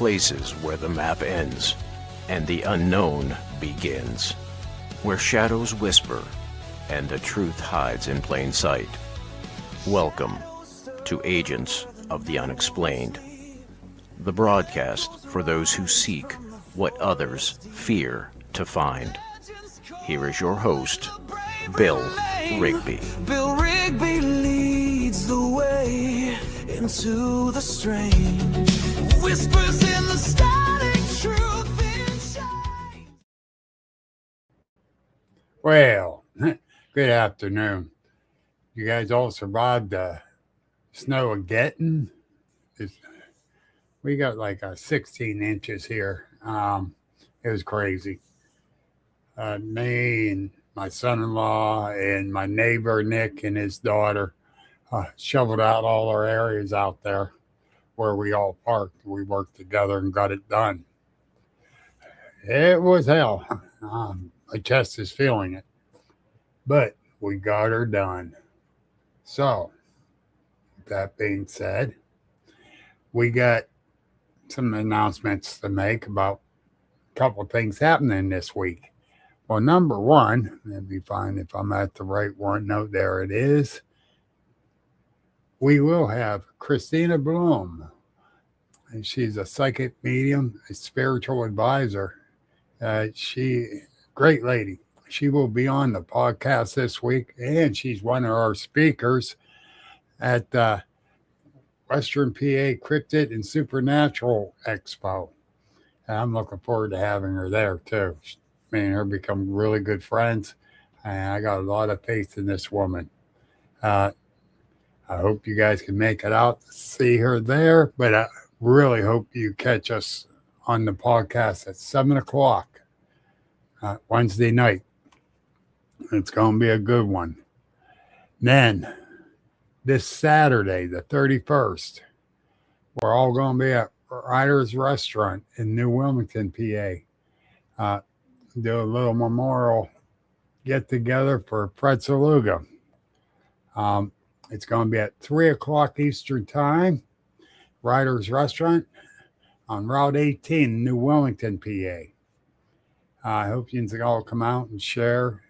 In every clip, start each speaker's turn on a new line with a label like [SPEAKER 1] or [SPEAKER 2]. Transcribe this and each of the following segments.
[SPEAKER 1] places where the map ends and the unknown begins, where shadows whisper and the truth hides in plain sight. Welcome to Agents of the Unexplained, the broadcast for those who seek what others fear to find. Here is your host, Bill Rigby.
[SPEAKER 2] Bill Rigby leads the way into the strange. Whispers in the static, truth in shade.
[SPEAKER 3] Well, good afternoon. You guys all survived the snow of getting? We got like 16 inches here. It was crazy. Me and my son-in-law and my neighbor Nick and his daughter shoveled out all our areas out there where we all parked. We worked together and got it done. It was hell. My chest is feeling it. But we got her done. So, that being said, we got some announcements to make about a couple of things happening this week. Well, number one, it'd be fine if I'm at the right one. No, there it is. We will have Christina Bloom. And she's a psychic medium, a spiritual advisor. Great lady. She will be on the podcast this week, and she's one of our speakers at the Western PA Cryptid and Supernatural Expo. And I'm looking forward to having her there, too. Me and her become really good friends, and I got a lot of faith in this woman. I hope you guys can make it out to see her there, but I really hope you catch us on the podcast at 7 o'clock Wednesday night. It's going to be a good one. Then, this Saturday, the 31st, we're all going to be at Ryder's Restaurant in New Wilmington, PA. Do a little memorial get-together for Fred Saluga. It's going to be at 3 o'clock Eastern Time, Ryder's Restaurant on Route 18, New Wilmington, PA. I hope you can all come out and share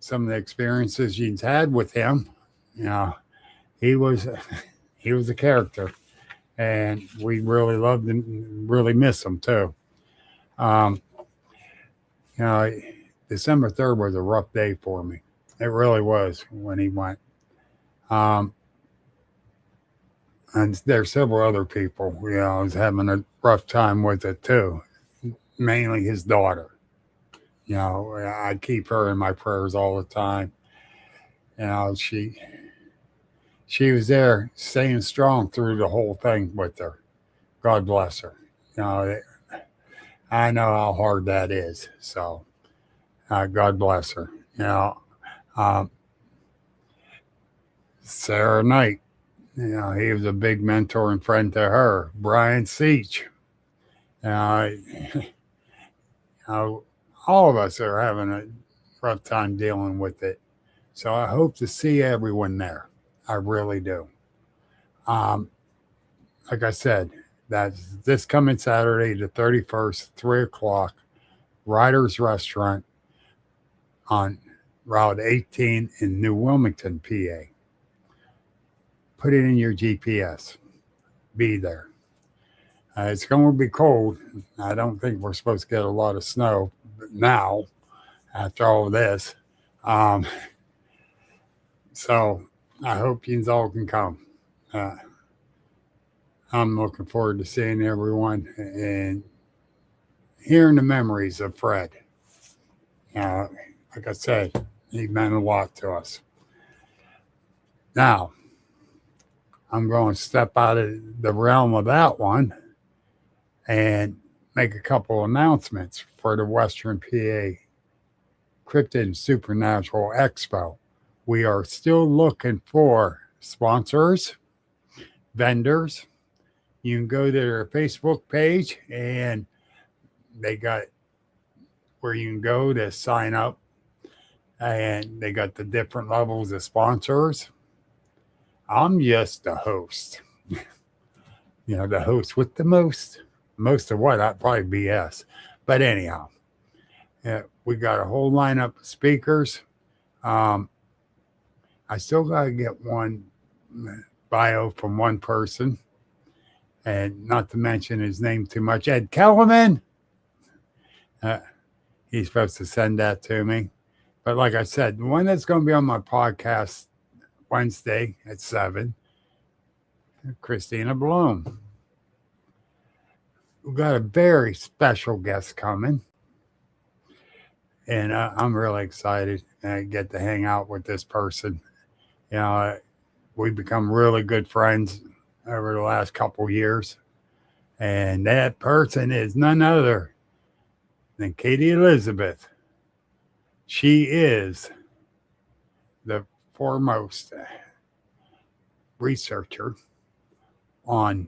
[SPEAKER 3] some of the experiences you've had with him. You know, he was a character, and we really loved him, and really miss him too. December 3rd was a rough day for me. It really was when he went. And there's several other people, I was having a rough time with it too. Mainly his daughter. I keep her in my prayers all the time. She was there staying strong through the whole thing with her. God bless her. I know how hard that is. So, God bless her. Sarah Knight, he was a big mentor and friend to her. Brian Seach. All of us are having a rough time dealing with it. So I hope to see everyone there. I really do. Like I said, that's this coming Saturday, the 31st, 3 o'clock, Ryder's Restaurant on Route 18 in New Wilmington, PA. Put it in your GPS. Be there. It's going to be cold. I don't think we're supposed to get a lot of snow now after all of this. So I hope you all can come. I'm looking forward to seeing everyone and hearing the memories of Fred. Like I said, he meant a lot to us. Now, I'm going to step out of the realm of that one and make a couple announcements for the Western PA Cryptid and Supernatural Expo. We are still looking for sponsors, vendors. You can go to their Facebook page, and they got where you can go to sign up, and they got the different levels of sponsors. I'm just the host. The host with the most. most of what I'd probably BS. But anyhow, we got a whole lineup of speakers. I still got to get one bio from one person, and not to mention his name too much. Ed Kellerman. He's supposed to send that to me. But like I said, the one that's going to be on my podcast Wednesday at 7, Christina Bloom. We've got a very special guest coming. And I'm really excited to get to hang out with this person. You know, we've become really good friends over the last couple years. And that person is none other than Katie Elizabeth. She is the foremost researcher on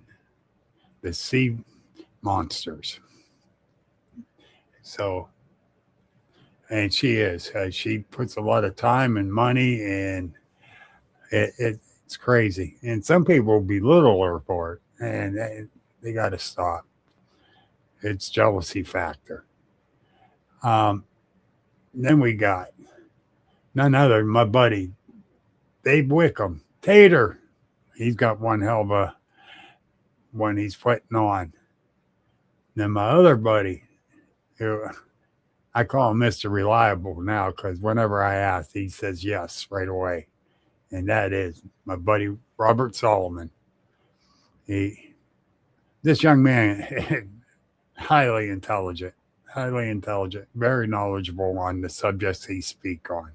[SPEAKER 3] the sea monsters. So, and she puts a lot of time and money, and it's crazy. And some people belittle her for it, and they got to stop. It's jealousy factor. Then we got none other than my buddy Dave Wickham, Tater. He's got one hell of a one he's putting on. Then my other buddy, who I call him Mr. Reliable now, because whenever I ask, he says yes right away. And that is my buddy Robert Solomon. This young man, highly intelligent, very knowledgeable on the subjects he speaks on.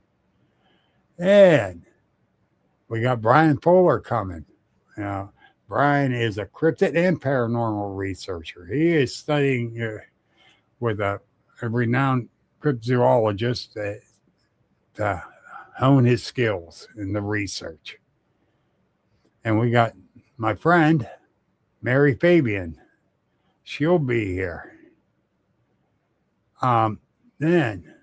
[SPEAKER 3] And we got Brian Fuller coming. Brian is a cryptid and paranormal researcher. He is studying with a renowned cryptozoologist to hone his skills in the research. And we got my friend, Mary Fabian. She'll be here. Then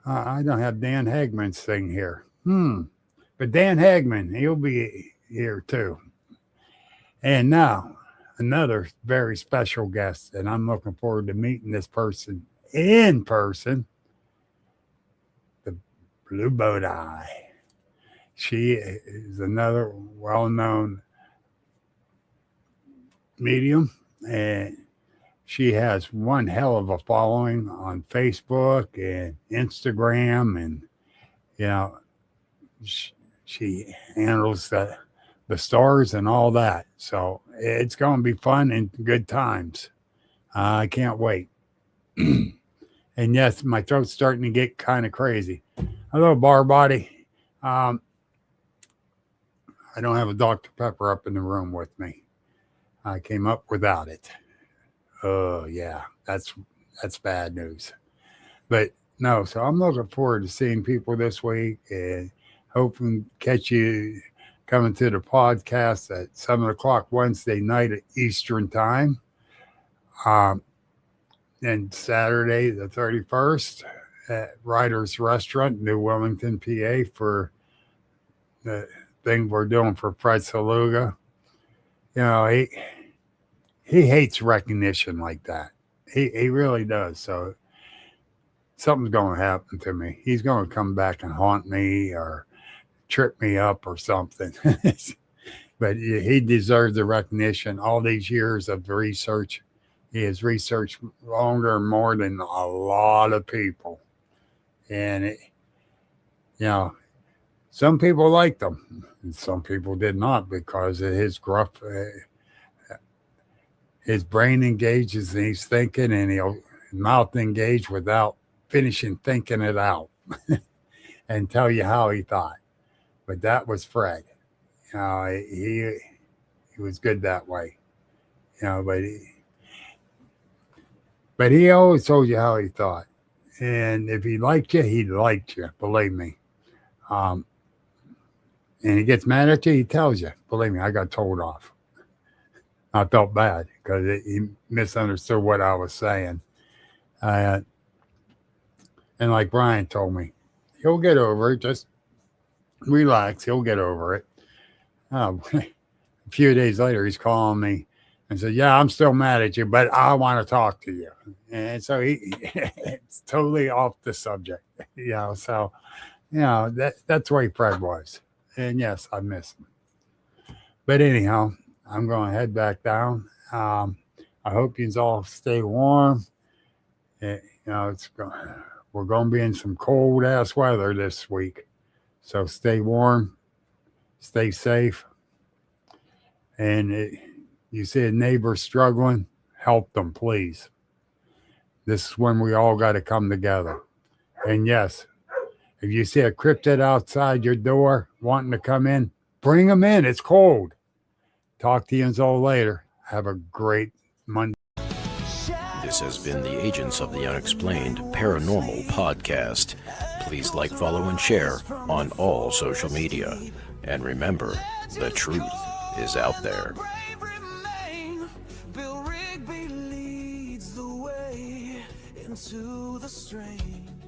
[SPEAKER 3] I don't have Dan Hagman's thing here. But Dan Hagman, he'll be here too. And now another very special guest, and I'm looking forward to meeting this person in person. The Blue Boat Eye. She is another well-known medium, and she has one hell of a following on Facebook and Instagram, and she handles the stars and all that. So it's going to be fun and good times. I can't wait. And yes, my throat's starting to get kind of crazy. Hello, bar body. I don't have a Dr. Pepper up in the room with me. I came up without it. Oh, yeah, that's bad news. But no, so I'm looking forward to seeing people this week, and hoping catch you coming to the podcast at 7 o'clock Wednesday night at Eastern time. And Saturday the 31st at Ryder's Restaurant, New Wilmington, PA, for the thing we're doing for Fred Saluga. He hates recognition like that. He really does. So something's going to happen to me. He's going to come back and haunt me or trip me up or something. But he deserves the recognition. All these years of research, he has researched longer and more than a lot of people. And, some people liked him, and some people did not, because of his gruff, his brain engages and he's thinking, and he'll mouth engage without finishing thinking it out and tell you how he thought. But that was Fred. He was good that way. But he always told you how he thought. And if he liked you, he liked you, believe me. And he gets mad at you, he tells you. Believe me, I got told off. I felt bad because he misunderstood what I was saying. And like Brian told me, he'll get over it. Just relax. He'll get over it. A few days later, he's calling me and said, "Yeah, I'm still mad at you, but I want to talk to you." And so it's totally off the subject, So, that's the way Fred was. And yes, I miss him. But anyhow, I'm going to head back down. I hope you all stay warm. We're going to be in some cold ass weather this week. So stay warm, stay safe. And you see a neighbor struggling, help them, please. This is when we all got to come together. And yes, if you see a cryptid outside your door wanting to come in, bring them in. It's cold. Talk to you all later. Have a great Monday.
[SPEAKER 1] This has been the Agents of the Unexplained Paranormal Podcast. Please like, follow, and share on all social media. And remember, the truth is out there.
[SPEAKER 2] Bill Rigby leads the way into the strange.